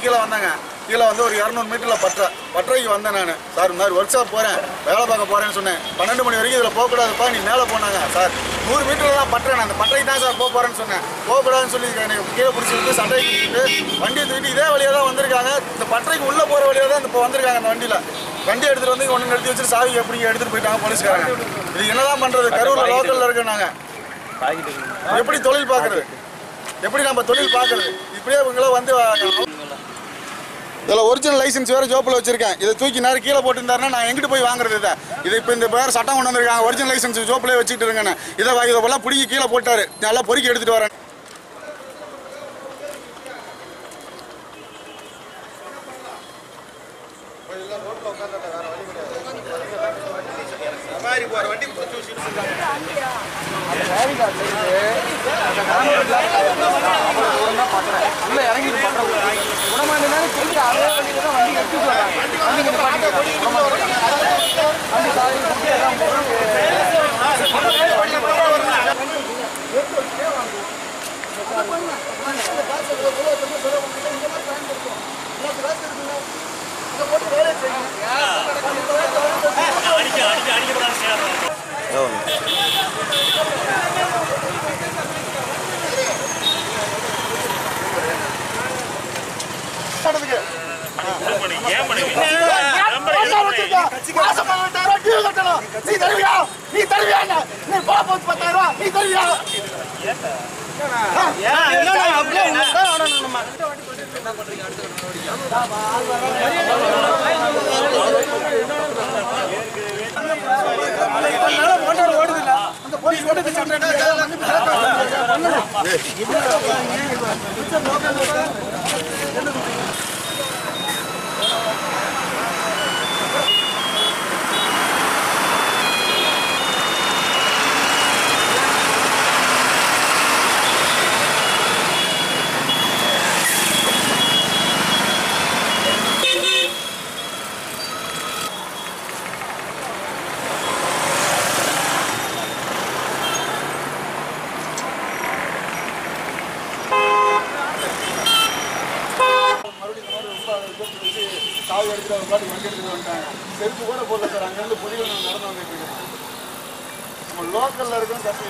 கீழே வந்தாங்க. கீழே வந்து ஒரு 200 மீட்டரில் பட்டறைக்கு வந்தேன் நான். சார் இந்த மாதிரி ஒர்க் ஷாப் போகிறேன், வேலை பார்க்க போகிறேன்னு சொன்னேன். 12 மணி வரைக்கும் இதில் போகக்கூடாதுப்பா, நீ மேலே போனாங்க. சார் 100 மீட்டரில் தான் பட்டறேன், அந்த பட்டறைக்கு தான் சார் போகிறேன்னு சொன்னேன். போகக்கூடாதுன்னு சொல்லி எனக்கு கீழே பிடிச்சி விட்டு சண்டை கிட்டு வண்டியை தூக்கிட்டு இதே வழியாக தான் வந்திருக்காங்க. இந்த பட்டறைக்கு உள்ளே போகிற வழியாக தான் இப்போ வந்திருக்காங்க. அந்த வண்டியில் வண்டி எடுத்துகிட்டு வந்து ஒன்று நிறுத்தி வச்சுட்டு சாவி எப்படி எடுத்துகிட்டு போயிட்டாங்க போலீஸ்காரங்க. இது என்னதான் பண்ணுறது? கரூரில் லோக்கலில் இருக்கோம் நாங்கள். எப்படி தொழில் பார்க்குறது? எப்படி நம்ம தொழில் பார்க்குறது? இப்படியே இவங்கள வந்து இதில் ஒரிஜினல் லைசன்ஸ் வேறு ஜோப்பில் வச்சுருக்கேன். இதை தூக்கி நேரம் கீழே போட்டுருந்தாருன்னா நான் எங்கிட்டு போய் வாங்குறது? இதை இப்போ இந்த வேறு சட்டம் கொண்டு வந்திருக்காங்க. ஒரிஜினல் லைசன்ஸ் ஜோப்பிலே வச்சுட்டு இருக்கேன். இதெல்லாம் பிடிக்கி கீழே போட்டார். நல்லா பொறுக்கி எடுத்துகிட்டு வரேன். சாவி எடுத்துட்டு ஒரு பாட்டு வண்டி எடுத்துட்டு வந்துட்டாங்க. செருப்பு கூட போடல சார். அங்கேருந்து பொடிகள் நான் நடந்து வந்துட்டு இருக்கேன். நம்ம லோக்கல்ல இருக்கோம் தப்பு.